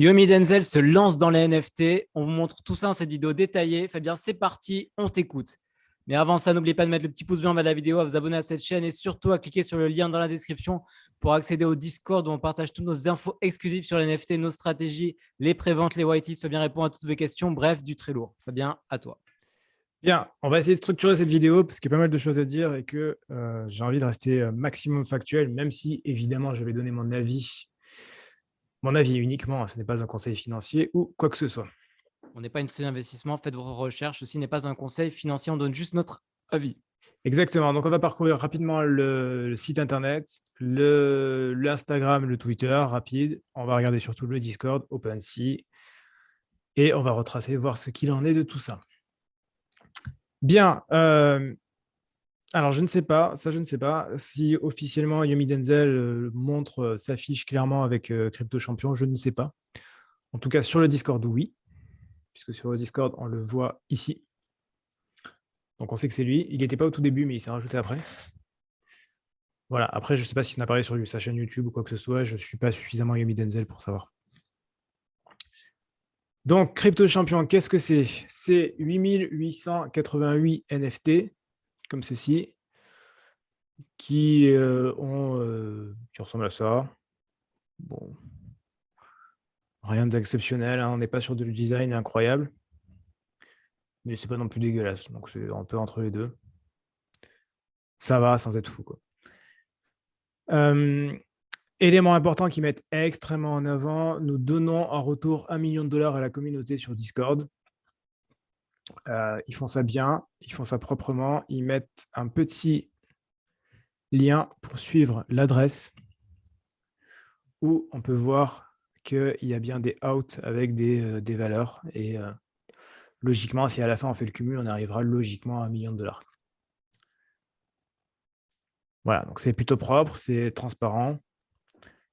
Yomi Denzel se lance dans les NFT. On vous montre tout ça dans cette vidéo détaillée. Fabien, c'est parti, on t'écoute. Mais avant ça, n'oubliez pas de mettre le petit pouce bleu en bas de la vidéo, à vous abonner à cette chaîne et surtout à cliquer sur le lien dans la description pour accéder au Discord où on partage toutes nos infos exclusives sur les NFT, nos stratégies, les préventes, les whitelists. Fabien répond à toutes vos questions. Bref, du très lourd. Fabien, à toi. Bien, on va essayer de structurer cette vidéo parce qu'il y a pas mal de choses à dire et que j'ai envie de rester maximum factuel, même si évidemment je vais donner mon avis uniquement, ce n'est pas un conseil financier ou quoi que ce soit. On n'est pas une société d'investissement, faites vos recherches. Ceci n'est pas un conseil financier, on donne juste notre avis. Exactement, donc on va parcourir rapidement le site internet, l'Instagram, le Twitter, rapide. On va regarder surtout le Discord, OpenSea, et on va retracer, voir ce qu'il en est de tout ça. Bien, alors je ne sais pas si officiellement Yomi Denzel s'affiche clairement avec Crypto Champion, je ne sais pas. En tout cas, sur le Discord, oui, puisque sur le Discord, on le voit ici. Donc on sait que c'est lui. Il n'était pas au tout début, mais il s'est rajouté après. Voilà, après, je ne sais pas s'il apparaît sur sa chaîne YouTube ou quoi que ce soit. Je ne suis pas suffisamment Yomi Denzel pour savoir. Donc, Crypto Champion, qu'est-ce que c'est? C'est 8888 NFT, comme ceci, qui ressemblent à ça. Bon, rien d'exceptionnel, hein, on n'est pas sur du design incroyable, mais c'est pas non plus dégueulasse, donc c'est un peu entre les deux. Ça va sans être fou, quoi. Élément important qu'ils mettent extrêmement en avant, nous donnons en retour $1 million à la communauté sur Discord. Ils font ça bien, ils font ça proprement, ils mettent un petit lien pour suivre l'adresse où on peut voir qu'il y a bien des outs avec des valeurs. Et logiquement, si à la fin on fait le cumul, on arrivera logiquement à $1 million. Voilà, donc c'est plutôt propre, c'est transparent.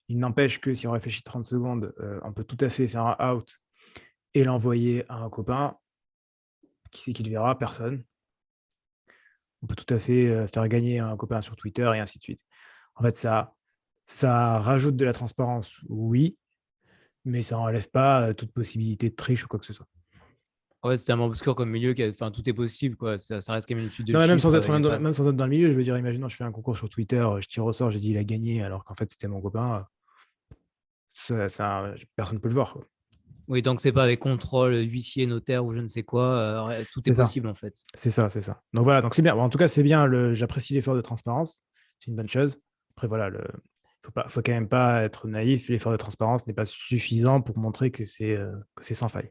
Il n'empêche que si on réfléchit 30 secondes, on peut tout à fait faire un out et l'envoyer à un copain. Qui c'est qui le verra? Personne. On peut tout à fait faire gagner un copain sur Twitter et ainsi de suite. En fait, ça rajoute de la transparence, oui, mais ça n'enlève pas toute possibilité de triche ou quoi que ce soit. Ouais, c'est tellement obscur comme milieu, enfin, tout est possible, quoi. Ça reste quand même une suite de Non, mais même chiffres. sans être dans le milieu, je veux dire, imaginons, je fais un concours sur Twitter, je tire au sort, j'ai dit il a gagné, alors qu'en fait c'était mon copain. Personne ne peut le voir, quoi. Oui, donc c'est pas avec contrôle, huissier, notaire ou je ne sais quoi, tout est C'est ça. possible en fait. C'est ça, c'est ça. Donc voilà, donc c'est bien. Bon, en tout cas, c'est bien. J'apprécie l'effort de transparence. C'est une bonne chose. Après, voilà, faut quand même pas être naïf. L'effort de transparence n'est pas suffisant pour montrer que c'est sans faille.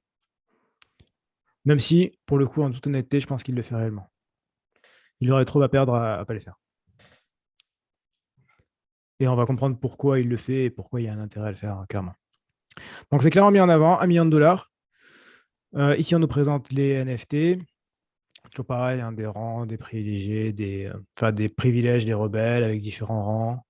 Même si, pour le coup, en toute honnêteté, je pense qu'il le fait réellement. Il aurait trop à perdre à ne pas le faire. Et on va comprendre pourquoi il le fait et pourquoi il y a un intérêt à le faire, clairement. Donc c'est clairement mis en avant, $1 million. Ici, on nous présente les NFT. Toujours pareil, hein, des rangs, des privilégiés, des privilèges, des rebelles avec différents rangs.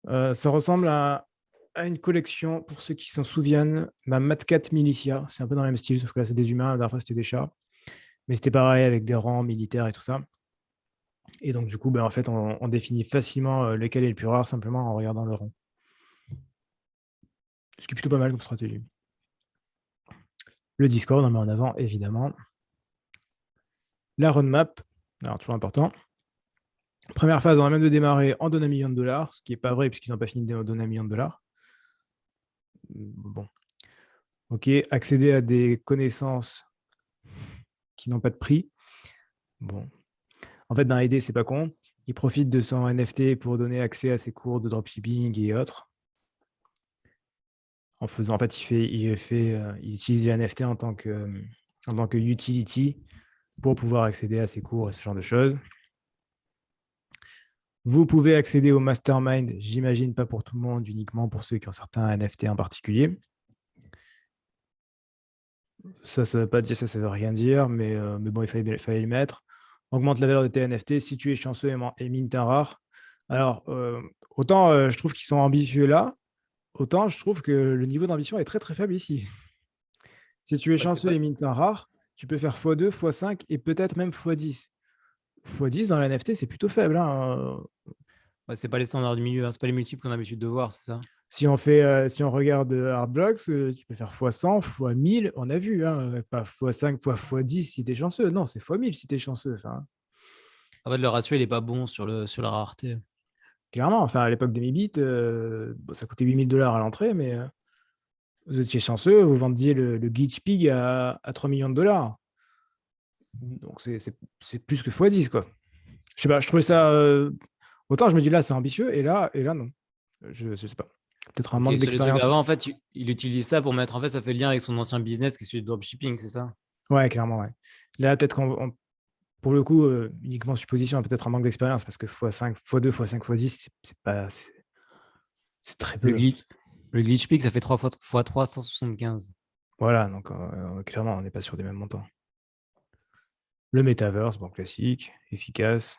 Ça ressemble à une collection, pour ceux qui s'en souviennent, ma Mad Cat Militia. C'est un peu dans le même style, sauf que là, c'est des humains. La dernière fois, c'était des chats. Mais c'était pareil avec des rangs militaires et tout ça. Et donc, du coup, en fait, on définit facilement lequel est le plus rare simplement en regardant le rang. Ce qui est plutôt pas mal comme stratégie. Le Discord, on met en avant, évidemment. La roadmap, alors toujours important. Première phase, on a même de démarrer en donnant $1 million, ce qui n'est pas vrai puisqu'ils n'ont pas fini de donner $1 million. Bon. OK, accéder à des connaissances qui n'ont pas de prix. Bon. En fait, dans l'idée, c'est pas con. Il profite de son NFT pour donner accès à ses cours de dropshipping et autres. En fait, il utilise les NFT en tant que utility pour pouvoir accéder à ses cours et ce genre de choses. Vous pouvez accéder au mastermind, j'imagine pas pour tout le monde, uniquement pour ceux qui ont certains NFT en particulier. Ça veut pas dire, ça veut rien dire, mais bon, il fallait le mettre. Augmente la valeur de tes NFT si tu es chanceux et mine un rare. Alors, autant je trouve qu'ils sont ambitieux là, autant je trouve que le niveau d'ambition est très très faible ici. Si tu es chanceux et mine un rare, tu peux faire x2, x5 et peut-être même x10. x10 dans la NFT, c'est plutôt faible, hein. Ouais, c'est pas les standards du milieu, hein. C'est pas les multiples qu'on a l'habitude de voir, c'est ça? Si on regarde Hard Blocks, tu peux faire x100, x1000, on a vu, hein, pas x5, x10 si tu es chanceux. Non, c'est x1000 si tu es chanceux. Enfin, En fait, le ratio, il est pas bon sur la rareté. clairement, enfin, à l'époque des Mi-Bit, bon, ça coûtait 8000 $ à l'entrée, mais vous étiez chanceux, vous vendiez le Glitch Pig à 3 millions de dollars. Donc, c'est plus que x10, quoi. Je sais pas, je trouvais ça. Autant je me dis là, c'est ambitieux, et là, non. Je sais pas. Peut-être un Ok, manque sur les trucs d'expérience d'avant, en ici. fait, il utilise ça pour mettre. En fait, ça fait le lien avec son ancien business qui est celui de dropshipping, c'est ça? Ouais, clairement, ouais. Là, peut-être pour le coup, uniquement supposition, peut-être un manque d'expérience, parce que x5, x2, x5, x10, c'est pas. C'est très Le peu. glitch, le glitch peak, ça fait 3 fois 3, 175. Voilà, donc clairement, on n'est pas sur des mêmes montants. Le metaverse, bon, classique, efficace.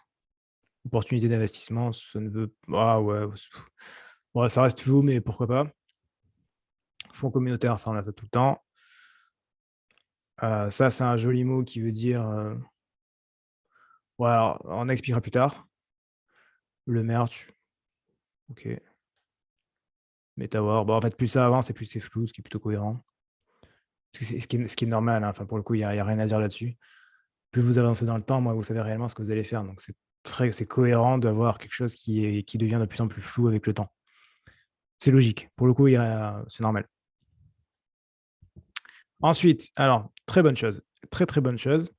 Opportunité d'investissement, ça ne veut. Ah ouais, ouais, ça reste flou, mais pourquoi pas. Fonds communautaire, ça, on a ça tout le temps. Ça, c'est un joli mot qui veut dire. Ouais, alors, on expliquera plus tard. Le merch, ok. MetaWar, bon, en fait, plus ça avance et plus c'est flou, ce qui est plutôt cohérent. Ce qui est normal, hein. Enfin, pour le coup, il n'y a rien à dire là-dessus. Plus vous avancez dans le temps, moins vous savez réellement ce que vous allez faire. Donc, c'est cohérent d'avoir quelque chose qui devient de plus en plus flou avec le temps. C'est logique. Pour le coup, c'est normal. Ensuite, alors, très bonne chose. Très, très bonne chose.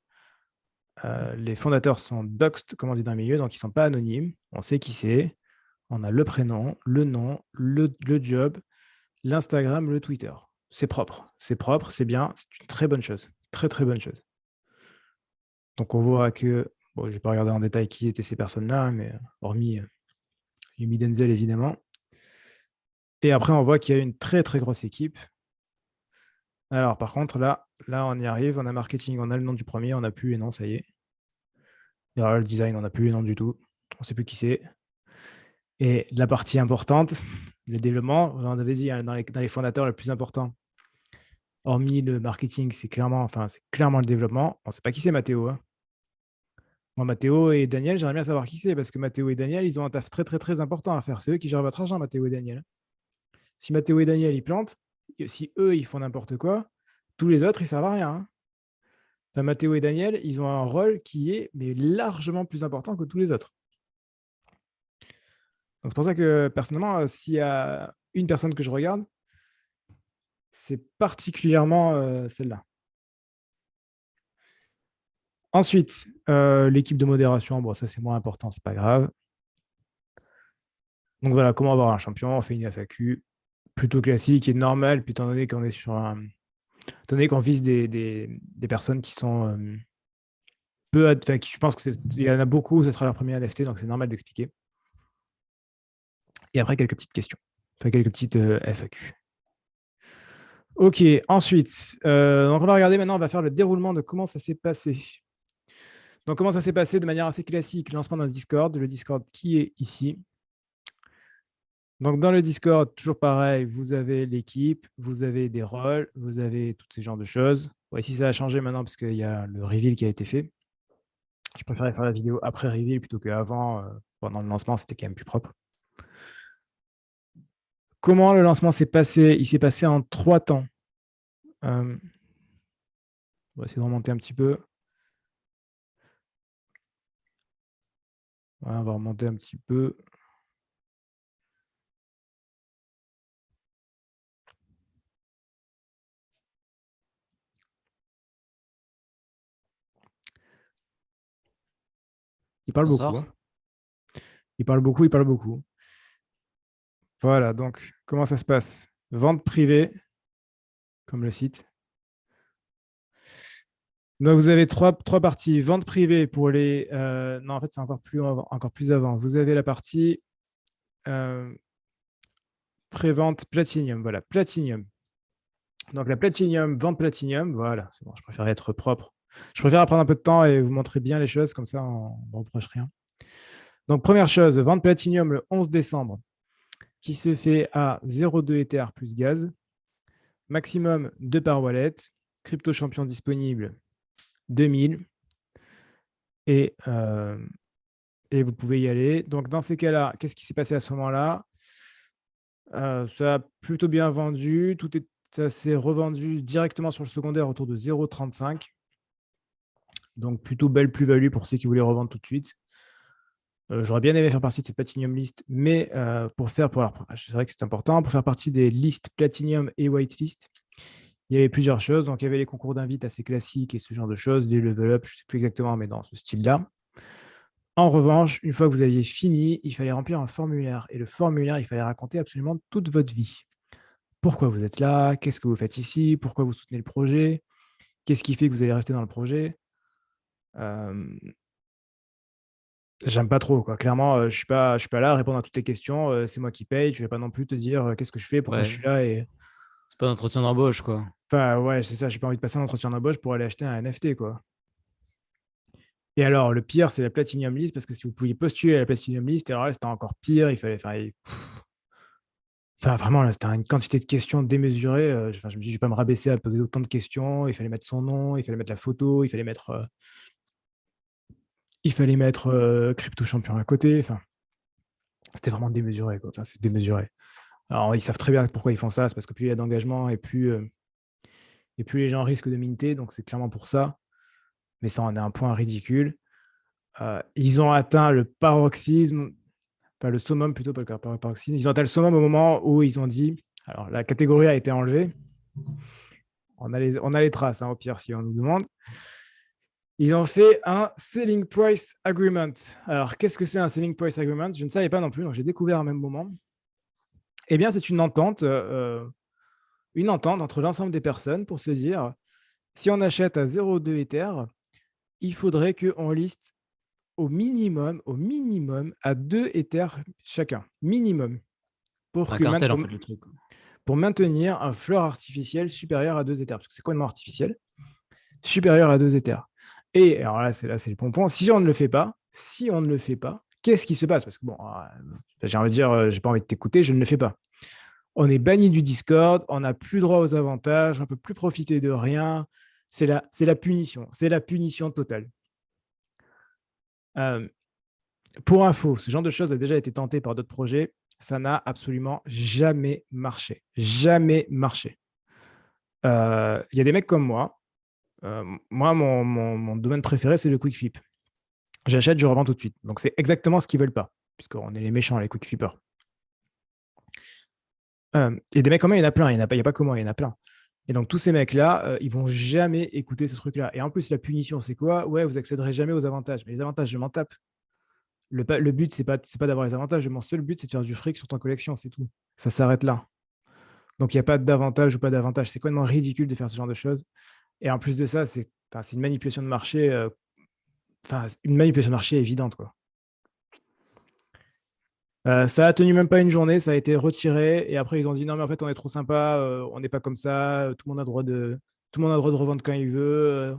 Les fondateurs sont doxed, comme on dit dans le milieu, donc ils ne sont pas anonymes. On sait qui c'est. On a le prénom, le nom, le job, l'Instagram, le Twitter. C'est propre, c'est bien, c'est une très bonne chose. Très, très bonne chose. Donc, on voit que, bon, je ne vais pas regarder en détail qui étaient ces personnes-là, mais hormis Yumi Denzel, évidemment. Et après, on voit qu'il y a une très, très grosse équipe. Alors, par contre, là, on y arrive. On a marketing, on a le nom du premier, on n'a plus les noms, ça y est. Et alors, le design, on n'a plus les noms du tout. On ne sait plus qui c'est. Et la partie importante, le développement, j'en avais dit, hein, dans les fondateurs, le plus important, hormis le marketing, c'est clairement le développement. On ne sait pas qui c'est Mathéo, hein. Moi, Mathéo et Daniel, j'aimerais bien savoir qui c'est, parce que Mathéo et Daniel, ils ont un taf très, très, très important à faire. C'est eux qui gèrent votre argent, Mathéo et Daniel. Si Mathéo et Daniel, ils plantent, si eux, ils font n'importe quoi, tous les autres, ils servent à rien, hein. Enfin, Mathéo et Daniel, ils ont un rôle qui est mais largement plus important que tous les autres. Donc, c'est pour ça que, personnellement, s'il y a une personne que je regarde, c'est particulièrement celle-là. Ensuite, l'équipe de modération, bon, ça c'est moins important, c'est pas grave. Donc voilà, comment avoir un champion? On fait une FAQ plutôt classique et normale, puis étant donné qu'on est étant donné qu'on vise des personnes qui sont enfin, je pense qu'il y en a beaucoup, ce sera leur premier NFT, donc c'est normal d'expliquer. Et après, quelques petites questions, enfin quelques petites FAQ. Ok, ensuite, donc on va regarder maintenant, on va faire le déroulement de comment ça s'est passé. Donc, comment ça s'est passé de manière assez classique? Lancement dans le Discord qui est ici. Donc, dans le Discord, toujours pareil, vous avez l'équipe, vous avez des rôles, vous avez tous ces genres de choses. Bon, ici, ça a changé maintenant parce qu'il y a le reveal qui a été fait. Je préférais faire la vidéo après reveal plutôt qu'avant. Pendant le lancement, c'était quand même plus propre. Comment le lancement s'est passé? Il s'est passé en 3 temps. On va essayer de remonter un petit peu. Voilà, on va remonter un petit peu. Il parle On beaucoup, hein. sort? Il parle beaucoup, il parle beaucoup. Voilà, donc comment ça se passe? Vente privée, comme le site. Donc vous avez trois parties. Vente privée pour les... non, en fait, c'est encore plus avant. Vous avez la partie pré-vente Platinum. Voilà, Platinum. Donc la Platinum, vente Platinum. Voilà, c'est bon, je préfère être propre. Je préfère prendre un peu de temps et vous montrer bien les choses, comme ça on ne reproche rien. Donc première chose, vente Platinum le 11 décembre, qui se fait à 0,2 Ether plus gaz. Maximum 2 par wallet. Crypto champion disponible 2000. Et vous pouvez y aller. Donc, dans ces cas-là, qu'est-ce qui s'est passé à ce moment-là? Ça a plutôt bien vendu. Ça s'est revendu directement sur le secondaire autour de 0,35. Donc, plutôt belle plus-value pour ceux qui voulaient revendre tout de suite. J'aurais bien aimé faire partie de cette Platinum List, mais c'est vrai que c'est important, pour faire partie des listes Platinum et Whitelist, il y avait plusieurs choses. Donc, il y avait les concours d'invite assez classiques et ce genre de choses, des level up, je ne sais plus exactement, mais dans ce style-là. En revanche, une fois que vous aviez fini, il fallait remplir un formulaire. Et le formulaire, il fallait raconter absolument toute votre vie. Pourquoi vous êtes là? Qu'est-ce que vous faites ici? Pourquoi vous soutenez le projet? Qu'est-ce qui fait que vous allez rester dans le projet? J'aime pas trop, quoi. Clairement, je suis pas là à répondre à toutes tes questions. C'est moi qui paye. Je vais pas non plus te dire qu'est-ce que je fais, pourquoi je Ouais, suis là. Et c'est pas d'entretien d'embauche, quoi. enfin, ouais, c'est ça. J'ai pas envie de passer un entretien d'embauche pour aller acheter un NFT, quoi. Et alors, le pire, c'est la Platinum List, parce que si vous pouviez postuler à la Platinum List, alors là, c'était encore pire. Il fallait faire. Enfin, vraiment, là, c'était une quantité de questions démesurée. Enfin, je me dis, je vais pas me rabaisser à poser autant de questions. Il fallait mettre son nom, il fallait mettre la photo, il fallait mettre Crypto Champion à côté. Enfin, c'était vraiment démesuré, quoi. Enfin, c'est démesuré. Alors, ils savent très bien pourquoi ils font ça. C'est parce que plus il y a d'engagement et plus les gens risquent de minter. Donc, c'est clairement pour ça. Mais ça en est un point ridicule. Ils ont atteint le paroxysme, enfin le summum plutôt, pas le paroxysme. Ils ont atteint le summum au moment où ils ont dit, alors la catégorie a été enlevée. On a les traces, hein, au pire, si on nous demande. Ils ont fait un Selling Price Agreement. Alors, qu'est-ce que c'est un Selling Price Agreement? Je ne savais pas non plus, donc j'ai découvert au même moment. Eh bien, c'est une entente entre l'ensemble des personnes pour se dire, si on achète à 0,2 Ether, il faudrait qu'on liste au minimum à 2 Ethers chacun. Minimum. C'est un cartel, en fait, le truc. Pour maintenir un floor artificiel supérieur à 2 Ethers. Parce que c'est complètement artificiel. Supérieur à 2 Ethers. Et alors là, c'est le pompon. Si on ne le fait pas, qu'est-ce qui se passe? Parce que bon, j'ai envie de dire, j'ai pas envie de t'écouter, je ne le fais pas. On est banni du Discord, on n'a plus droit aux avantages, on ne peut plus profiter de rien. C'est la punition. C'est la punition totale. Pour info, ce genre de choses a déjà été tenté par d'autres projets. Ça n'a absolument jamais marché. Jamais marché. Il y a des mecs comme moi. Moi, mon domaine préféré, c'est le quick flip. J'achète, je revends tout de suite. Donc, c'est exactement ce qu'ils ne veulent pas, puisqu'on est les méchants, les quick flippers. Et des mecs comme moi, il y en a plein. Il n'y a pas que moi, il y en a plein. Et donc, tous ces mecs-là, ils ne vont jamais écouter ce truc-là. Et en plus, la punition, c'est quoi? Ouais, vous accéderez jamais aux avantages. Mais les avantages, je m'en tape. Le but, c'est pas d'avoir les avantages. Mon seul but, c'est de faire du fric sur ton collection, c'est tout. Ça s'arrête là. Donc, il n'y a pas d'avantage ou pas d'avantage. C'est complètement ridicule de faire ce genre de choses. Et en plus de ça, c'est une manipulation de marché. Une manipulation de marché évidente, quoi. Ça a tenu même pas une journée, ça a été retiré. Et après, ils ont dit non, mais en fait, on est trop sympa, on n'est pas comme ça. Tout le monde a le droit de revendre quand il veut.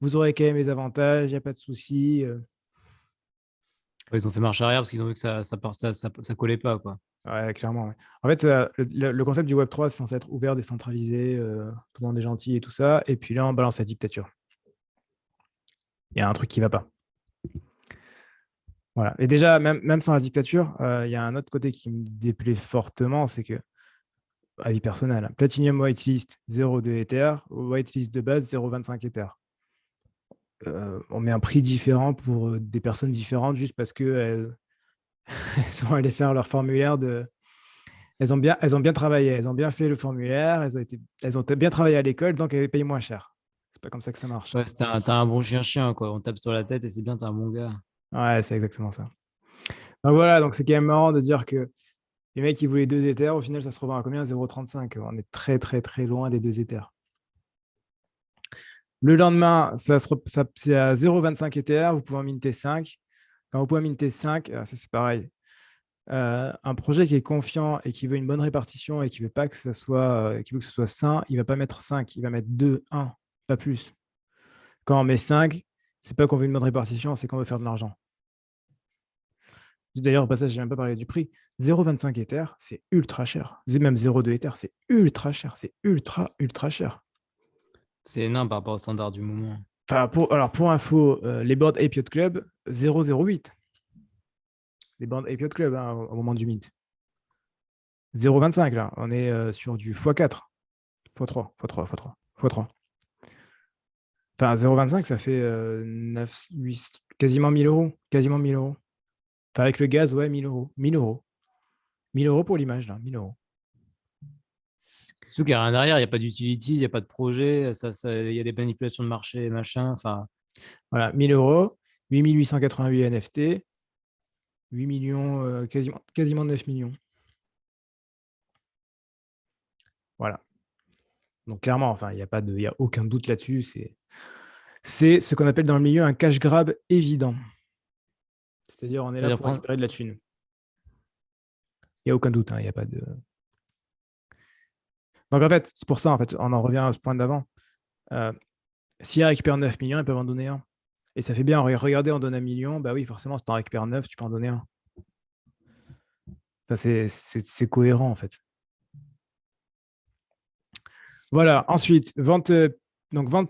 Vous aurez quand même les avantages, il n'y a pas de souci. Ouais, ils ont fait marche arrière parce qu'ils ont vu que ça collait pas, quoi. Ouais, clairement. Ouais. En fait, le concept du Web3, c'est censé être ouvert, décentralisé, tout le monde est gentil et tout ça. Et puis là, on balance la dictature. Il y a un truc qui ne va pas. Voilà. Et déjà, même sans la dictature, il y a un autre côté qui me déplaît fortement, c'est que, avis personnel, hein, Platinum Whitelist 0,2 Ether, Whitelist de base 0,25 Ether. On met un prix différent pour des personnes différentes juste parce qu'elles sont allées faire leur formulaire de. Elles ont bien travaillé, elles ont bien fait le formulaire, elles ont bien travaillé à l'école, donc elles payent moins cher. C'est pas comme ça que ça marche. Ouais, t'as un bon chien-chien, quoi. On tape sur la tête et c'est bien, t'as un bon gars. Ouais, c'est exactement ça. Donc voilà, donc c'est quand même marrant de dire que les mecs qui voulaient 2 Ethers, au final, ça se revend à combien? 0,35. On est très, très, très loin des 2 Ethers. Le lendemain, c'est à 0,25 Ether, vous pouvez en minter 5. Quand vous pouvez minter 5, ça c'est pareil. Un projet qui est confiant et qui veut une bonne répartition et qui veut pas que ça soit, qui veut que ce soit sain, il ne va pas mettre 5, il va mettre 2, 1, pas plus. Quand on met 5, c'est pas qu'on veut une bonne répartition, c'est qu'on veut faire de l'argent. D'ailleurs, au passage, je n'ai même pas parlé du prix. 0,25 Ether, c'est ultra cher. Même 0,2 Ether, c'est ultra cher. C'est ultra, ultra cher. C'est énorme par rapport au standard du moment. Enfin, pour info, les boards Apiot Club, 0,08. Les boards Apiot Club, hein, au moment du mint. 0,25 là. On est sur du x4, x3, x3, x3, x3. Enfin, 0,25, ça fait 9, 8, quasiment 1000 euros. Quasiment 1000 euros. Enfin, avec le gaz, ouais, 1000 euros. 1000 euros. 1000 euros pour l'image, là. 1000 euros. Surtout qu'il n'y a rien derrière, il n'y a pas d'utility, il n'y a pas de projet, il y a des manipulations de marché, machin. Enfin, Voilà, 1000 euros, 8888 NFT, 8 millions, quasiment 9 millions. Voilà. Donc clairement, enfin, il n'y a aucun doute là-dessus. C'est ce qu'on appelle dans le milieu un cash grab évident. C'est-à-dire, on est là c'est-à-dire pour prendre- récupérer de la thune. Il n'y a aucun doute, hein, il n'y a pas de. Donc en fait, c'est pour ça, en fait, on en revient à ce point d'avant. Si elle récupère 9 millions, ils peuvent en donner un. Et ça fait bien, regardez, on donne 1 million, bah oui, forcément, si tu en récupères 9, tu peux en donner un. Enfin, c'est cohérent, en fait. Voilà, ensuite, vente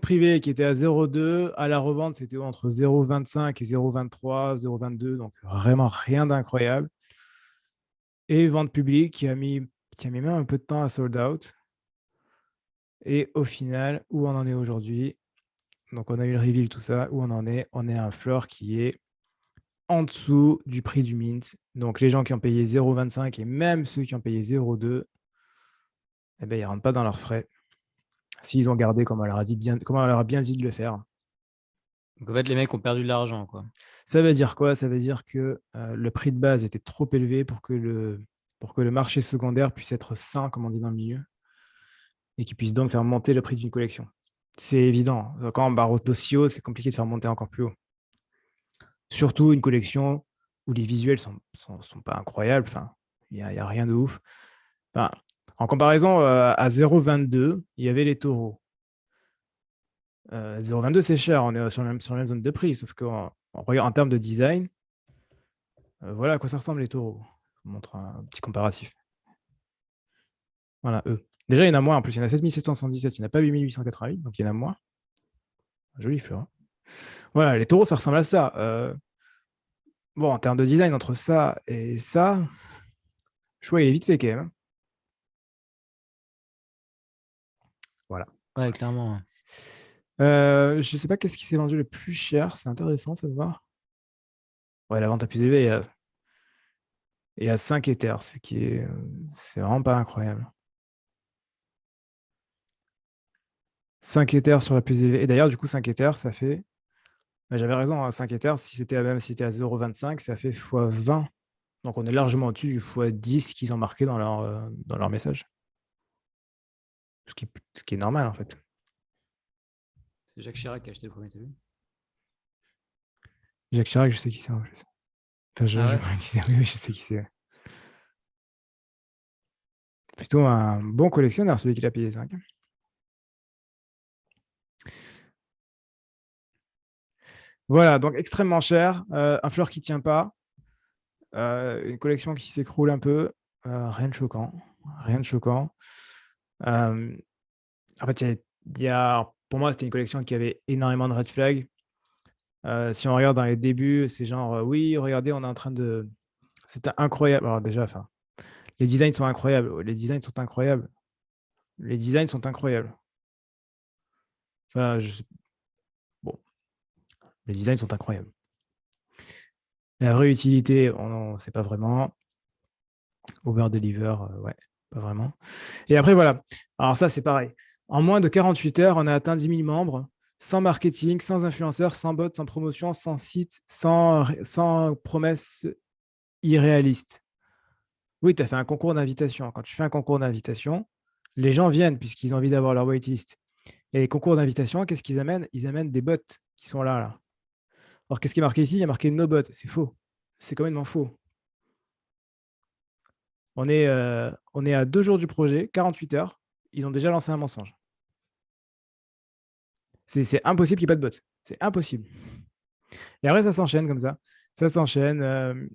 privée qui était à 0,2. À la revente, c'était entre 0,25 et 0,23, 0,22. Donc, vraiment rien d'incroyable. Et vente publique qui a mis même un peu de temps à sold out. Et au final, où on en est aujourd'hui? Donc, on a eu le reveal, tout ça. Où on en est? On est à un floor qui est en dessous du prix du mint. Donc, les gens qui ont payé 0,25 et même ceux qui ont payé 0,2, eh ben, ils ne rentrent pas dans leurs frais. S'ils ont gardé comme on leur a bien dit de le faire. Donc en fait, les mecs ont perdu de l'argent, quoi. Ça veut dire quoi? Ça veut dire que le prix de base était trop élevé pour que le marché secondaire puisse être sain, comme on dit dans le milieu, et qu'il puisse donc faire monter le prix d'une collection. C'est évident. Quand on barre aussi haut, c'est compliqué de faire monter encore plus haut. Surtout une collection où les visuels sont pas incroyables. Enfin, il n'y a rien de ouf. Enfin, en comparaison, à 0,22, il y avait les taureaux. 0,22, c'est cher. On est sur la même zone de prix. Sauf qu'en en termes de design, voilà à quoi ça ressemble les taureaux. Je vous montre un petit comparatif. Voilà, eux. Déjà, il y en a moins. En plus, il y en a 7777. Il n'y en a pas 8888. Donc, il y en a moins. Joli fleur. Voilà, les taureaux, ça ressemble à ça. Bon, en termes de design, entre ça et ça, le choix, il est vite fait quand même, hein. Voilà. Ouais, clairement. Je ne sais pas qu'est-ce qui s'est vendu le plus cher. C'est intéressant, ça de voir. Ouais, la vente la plus élevée est à 5 Ethers, c'est vraiment pas incroyable. 5 Ethers sur la plus élevée. Et d'ailleurs, du coup, 5 Ethers, ça fait. J'avais raison, hein, 5 Ethers, même si c'était à 0,25, ça fait x20. Donc, on est largement au-dessus du x10 qu'ils ont marqué dans leur message. Ce qui est normal, en fait. C'est Jacques Chirac qui a acheté le premier, t'as vu? Jacques Chirac, je sais qui c'est en plus. Enfin, oui, je sais qui c'est. Ouais. Plutôt un bon collectionneur, celui qui l'a payé 5. Voilà, donc extrêmement cher. Un fleur qui ne tient pas. Une collection qui s'écroule un peu. Rien de choquant. Rien de choquant. En fait, pour moi, c'était une collection qui avait énormément de red flags. Si on regarde dans les débuts, c'est genre, oui, regardez, on est en train de. C'était incroyable. Alors déjà, les designs sont incroyables. Les designs sont incroyables. Les designs sont incroyables. Enfin, bon, les designs sont incroyables. La vraie utilité, on ne sait pas vraiment. Over-deliver, ouais, pas vraiment. Et après, voilà. Alors ça, c'est pareil. En moins de 48 heures, on a atteint 10 000 membres, sans marketing, sans influenceurs, sans bot, sans promotion, sans site, sans promesses irréalistes. Oui, tu as fait un concours d'invitation. Quand tu fais un concours d'invitation, les gens viennent puisqu'ils ont envie d'avoir leur waitlist. Et les concours d'invitation, qu'est-ce qu'ils amènent? Ils amènent des bots qui sont là. Alors, qu'est-ce qui est marqué ici? Il y a marqué no bot. C'est faux. C'est complètement faux. On est à 2 jours du projet, 48 heures. Ils ont déjà lancé un mensonge. C'est impossible qu'il n'y ait pas de bots. C'est impossible. Et après, ça s'enchaîne comme ça. Ça s'enchaîne.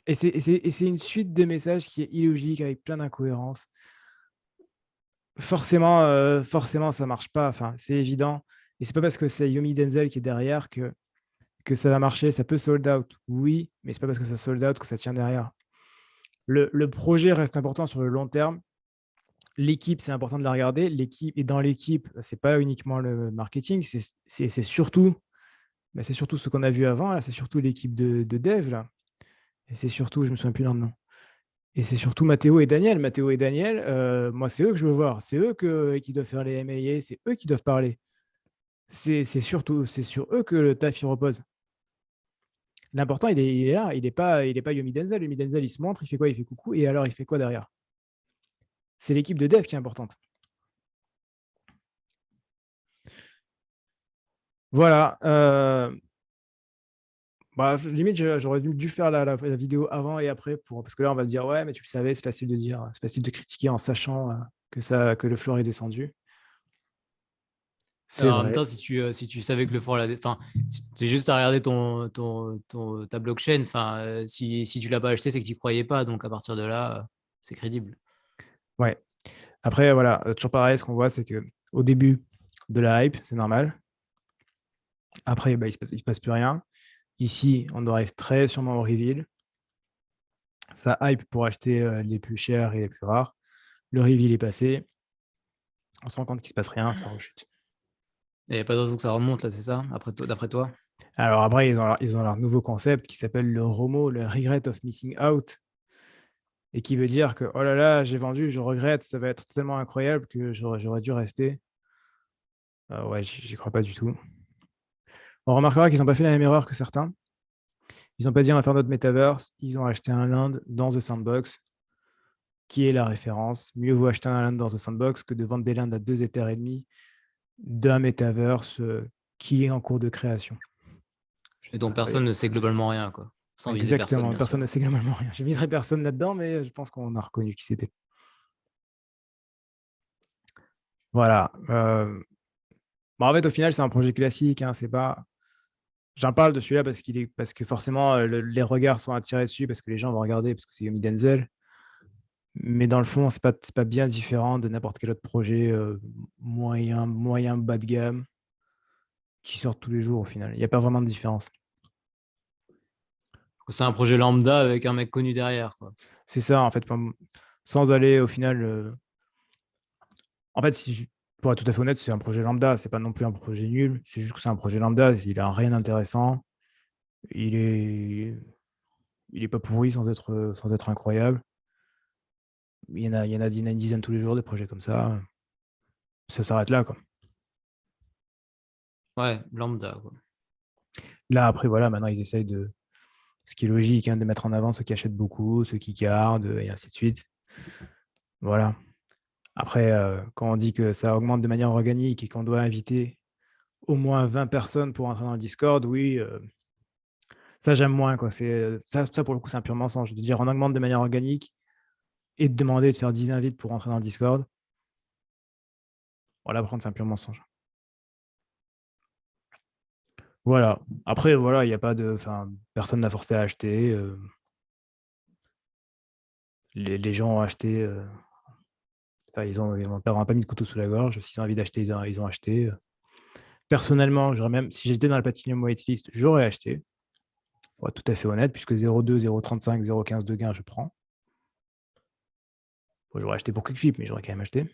Et c'est une suite de messages qui est illogique avec plein d'incohérences. Forcément, ça ne marche pas. Enfin, c'est évident. Et c'est pas parce que c'est Yomi Denzel qui est derrière que ça va marcher. Ça peut sold out. Oui, mais c'est pas parce que ça sold out que ça tient derrière. le projet reste important sur le long terme. L'équipe, c'est important de la regarder. L'équipe, et dans l'équipe, c'est pas uniquement le marketing, c'est surtout, c'est surtout ce qu'on a vu avant. Là, c'est surtout l'équipe de dev là. Et c'est surtout, je me souviens plus leur nom. Et c'est surtout Mathéo et Daniel. Mathéo et Daniel, moi, c'est eux que je veux voir. C'est eux qui doivent faire les MAA, c'est eux qui doivent parler. C'est sur eux que le taf il repose. L'important, il est là. Il n'est pas Yomi Denzel. Yomi Denzel, il se montre, il fait quoi? Il fait coucou. Et alors, il fait quoi derrière? C'est l'équipe de dev qui est importante. Voilà. Limite, j'aurais dû faire la vidéo avant et après parce que là, on va me dire, ouais, mais tu le savais, c'est facile de dire, c'est facile de critiquer en sachant que le floor est descendu. C'est Alors, en même vrai. temps, si tu savais que le fort, enfin, c'est juste à regarder ta blockchain. Enfin, si tu l'as pas acheté, c'est que tu n'y croyais pas. Donc, à partir de là, c'est crédible. Ouais. Après, voilà, toujours pareil, ce qu'on voit, c'est que au début de la hype, c'est normal. Après, il se passe plus rien. Ici, on arrive très sûrement au reveal. Ça hype pour acheter les plus chers et les plus rares. Le reveal est passé. On se rend compte qu'il ne se passe rien, ça rechute. Il n'y a pas de raison que ça remonte, là, c'est ça, d'après toi? Alors après, ils ont leur nouveau concept qui s'appelle le ROMO, le Regret of Missing Out, et qui veut dire que, oh là là, j'ai vendu, je regrette, ça va être tellement incroyable que j'aurais dû rester. Ouais, j'y crois pas du tout. On remarquera qu'ils n'ont pas fait la même erreur que certains. Ils n'ont pas dit on va faire notre metaverse, ils ont acheté un land dans The Sandbox, qui est la référence. Mieux vaut acheter un land dans The Sandbox que de vendre des lands à 2 Ethers et demi d'un metaverse qui est en cours de création. Et dont personne ne sait globalement rien, quoi. Sans viser personne, Exactement, bien personne sûr. ne sait globalement rien. Je ne viserai personne là-dedans, mais je pense qu'on a reconnu qui c'était. Voilà. En fait, au final, c'est un projet classique. Hein, c'est pas... J'en parle de celui-là parce que forcément, les regards sont attirés dessus, parce que les gens vont regarder, parce que c'est Yomi Denzel. Mais dans le fond, c'est pas bien différent de n'importe quel autre projet moyen bas de gamme qui sort tous les jours au final. Il n'y a pas vraiment de différence. C'est un projet lambda avec un mec connu derrière, quoi. C'est ça, en fait, sans aller au final. En fait, pour être tout à fait honnête, c'est un projet lambda. C'est pas non plus un projet nul. C'est juste que c'est un projet lambda. Il n'a rien d'intéressant. Il est, il est pas pourri sans être incroyable. Il y en a une dizaine tous les jours des projets comme ça. Ça s'arrête là, quoi. Ouais, lambda, quoi. Là, après, voilà, maintenant, ils essayent de, ce qui est logique, hein, de mettre en avant ceux qui achètent beaucoup, ceux qui gardent, et ainsi de suite. Voilà. Après, quand on dit que ça augmente de manière organique et qu'on doit inviter au moins 20 personnes pour entrer dans le Discord, oui, ça, j'aime moins, quoi. Ça, pour le coup, c'est un pur mensonge. De dire on augmente de manière organique et de demander de faire 10 invites pour entrer dans le Discord. Voilà, par contre, c'est un pur mensonge. Voilà. Après, voilà, il n'y a pas de. Enfin, personne n'a forcé à acheter. Les gens ont acheté. Enfin, ils n'ont pas mis de couteau sous la gorge. S'ils ont envie d'acheter, ils ont acheté. Personnellement, si j'étais dans la Platinum Whitelist, j'aurais acheté. Pour être tout à fait honnête, puisque 0,2, 0,35, 0,15 de gain, je prends. J'aurais acheté pour QuickFlip, mais j'aurais quand même acheté.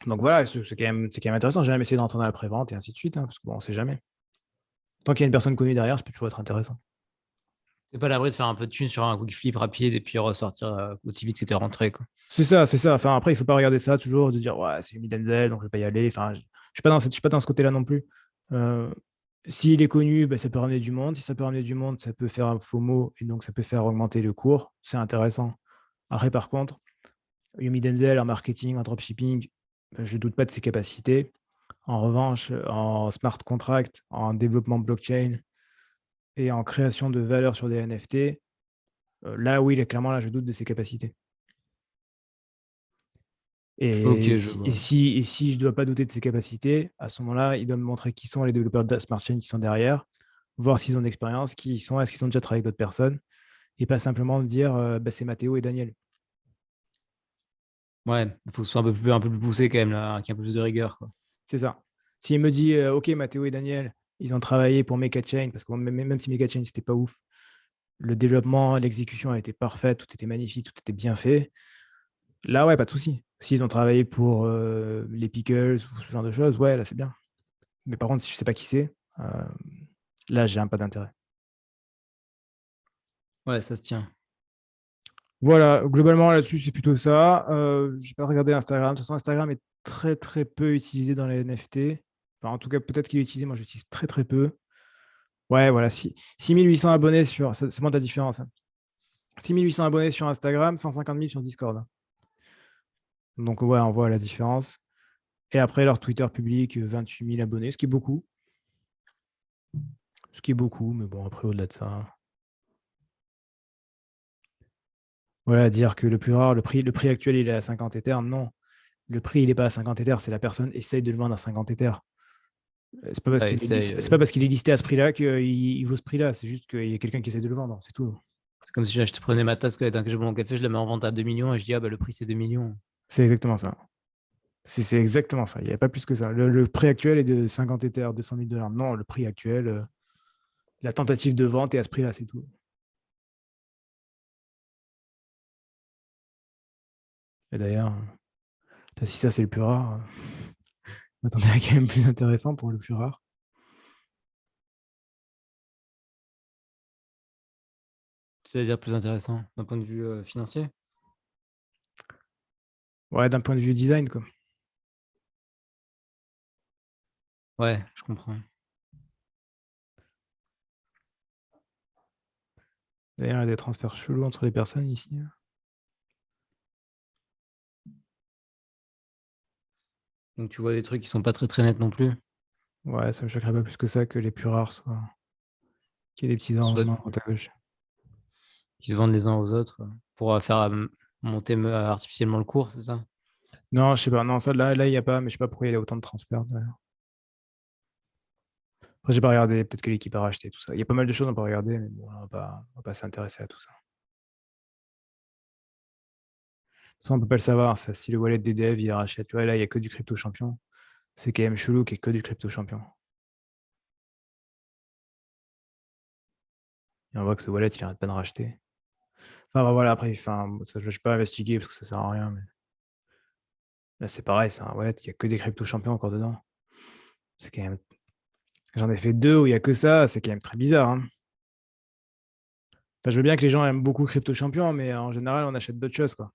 Donc voilà, c'est quand même intéressant. J'ai même essayé d'entrer dans la prévente et ainsi de suite, hein, parce qu'on ne sait jamais. Tant qu'il y a une personne connue derrière, ça peut toujours être intéressant. C'est pas à l'abri de faire un peu de thune sur un quick flip rapide et puis ressortir aussi vite que t'es rentré, quoi. C'est ça, c'est ça. Enfin, après, il ne faut pas regarder ça toujours, de dire, ouais, c'est Yumi Denzel, donc je ne vais pas y aller. Enfin, je ne suis pas dans ce côté-là non plus. S'il est connu, ça peut ramener du monde. Si ça peut ramener du monde, ça peut faire un FOMO et donc ça peut faire augmenter le cours. C'est intéressant. Après, par contre, Yumi Denzel en marketing, en dropshipping, je ne doute pas de ses capacités. En revanche, en smart contract, en développement blockchain et en création de valeur sur des NFT, là, oui, clairement, là, je doute de ses capacités. Ok, Et je vois. si je ne dois pas douter de ses capacités, à ce moment-là, il doit me montrer qui sont les développeurs de smart chain qui sont derrière, voir s'ils ont de l'expérience, qui ils sont, est-ce qu'ils ont déjà travaillé avec d'autres personnes, et pas simplement me dire c'est Mathéo et Daniel. Ouais, il faut que ce soit un peu plus poussé quand même, là, qu'il y ait un peu plus de rigueur, quoi. C'est ça. S'il me dit OK, Mathéo et Daniel, ils ont travaillé pour MekaChain, parce que même si MekaChain, c'était pas ouf, Le développement, l'exécution a été parfaite, tout était magnifique, tout était bien fait. Là, ouais, pas de souci. S'ils ont travaillé pour les Pickles ou ce genre de choses, ouais, là, c'est bien. Mais par contre, si je sais pas qui c'est, là, j'ai un pas d'intérêt. Ouais, ça se tient. Voilà, globalement, là-dessus, c'est plutôt ça. J'ai pas regardé Instagram. De toute façon, Instagram est très, très peu utilisé dans les NFT. Enfin, en tout cas, peut-être qu'il est utilisé. Moi, j'utilise très, très peu. Ouais, voilà, 6800 abonnés sur... C'est moi la différence. 6800 abonnés sur Instagram, 150 000 sur Discord. Donc, ouais, on voit la différence. Et après, leur Twitter public, 28 000 abonnés, ce qui est beaucoup. Ce qui est beaucoup, mais bon, après, au-delà de ça... Voilà, dire que le plus rare, le prix actuel, il est à 50 Ethers, non. Le prix, il n'est pas à 50 Ethers, c'est la personne essaye de le vendre à 50 Ethers. C'est pas parce Ouais, qu'il est, essaye, c'est pas parce qu'il est listé à ce prix-là qu'il vaut ce prix-là. C'est juste qu'il y a quelqu'un qui essaie de le vendre, c'est tout. c'est comme si je prenais ma tasse d'un que je bois mon café, je la mets en vente à 2 millions et je dis, ah bah le prix c'est 2 millions. C'est exactement ça. C'est exactement ça. Il n'y a pas plus que ça. Le prix actuel est de 50 Ethers, 200 000 $. Non, le prix actuel, la tentative de vente est à ce prix-là, c'est tout. Et d'ailleurs, si ça c'est le plus rare, je m'attendais à quand même plus intéressant pour le plus rare. C'est-à-dire plus intéressant d'un point de vue financier. Ouais, d'un point de vue design, quoi. Ouais, je comprends. D'ailleurs, il y a des transferts chelous entre les personnes ici. Donc tu vois des trucs qui sont pas très très nets non plus. Ouais, ça me choquerait pas plus que ça que les plus rares soient. Qu'il y ait des petits Soit arrangements à droite à gauche. qui se vendent les uns aux autres pour faire monter artificiellement le cours, c'est ça? Non, je sais pas. Non, ça, là, il n'y a pas, mais je sais pas pourquoi il y a autant de transferts d'ailleurs. Après, j'ai pas regardé. Peut-être que l'équipe a racheté tout ça. Il y a pas mal de choses à pas regarder, mais bon, on va pas s'intéresser à tout ça. Ça, on peut pas le savoir. Ça, si le wallet des devs, il rachète. Tu vois, là, il n'y a que du crypto champion. C'est quand même chelou qu'il n'y ait que du crypto champion. Et on voit que ce wallet, il arrête pas de racheter. Enfin, bah, voilà, après, enfin, ça, je ne vais pas investiguer parce que ça sert à rien. Mais là, c'est pareil, c'est un wallet, il n'y a que des crypto champions encore dedans. C'est quand même. J'en ai fait 2 où il n'y a que ça, c'est quand même très bizarre. Hein. Enfin, je veux bien que les gens aiment beaucoup crypto champion, mais en général, on achète d'autres choses, quoi.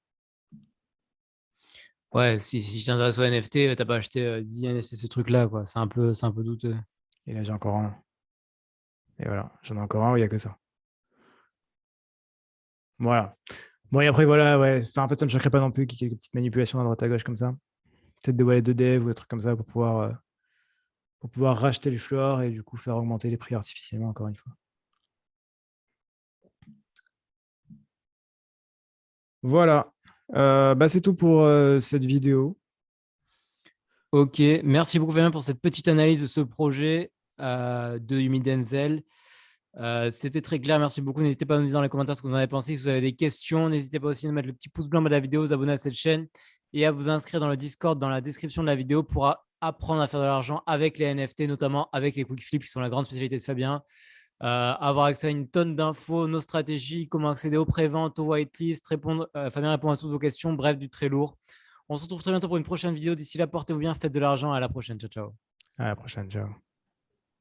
Ouais, si tu t'intéresses au NFT, t'as pas acheté 10 NFT ce truc-là, quoi. C'est un peu douteux. Et là, j'ai encore un. Et voilà, j'en ai encore un où il n'y a que ça. Voilà. Bon, et après, voilà, ouais. Enfin, en fait, ça ne me choquerait pas non plus qu'il y ait quelques petites manipulations à droite à gauche comme ça. Peut-être des wallets de dev ou des trucs comme ça pour pouvoir racheter le floor et du coup faire augmenter les prix artificiellement, encore une fois. Voilà. Bah, c'est tout pour cette vidéo. Ok, merci beaucoup Fabien pour cette petite analyse de ce projet de Yumi Denzel. C'était très clair, merci beaucoup. N'hésitez pas à nous dire dans les commentaires ce que vous en avez pensé. Si vous avez des questions, n'hésitez pas aussi à mettre le petit pouce blanc de la vidéo, vous abonner à cette chaîne et à vous inscrire dans le Discord dans la description de la vidéo pour apprendre à faire de l'argent avec les NFT, notamment avec les quick flips qui sont la grande spécialité de Fabien. Avoir accès à une tonne d'infos, nos stratégies, comment accéder aux préventes, aux whitelists, Fabien répond à toutes vos questions, bref, du très lourd. On se retrouve très bientôt pour une prochaine vidéo. D'ici là, portez-vous bien, faites de l'argent. À la prochaine. Ciao, ciao. À la prochaine. Ciao.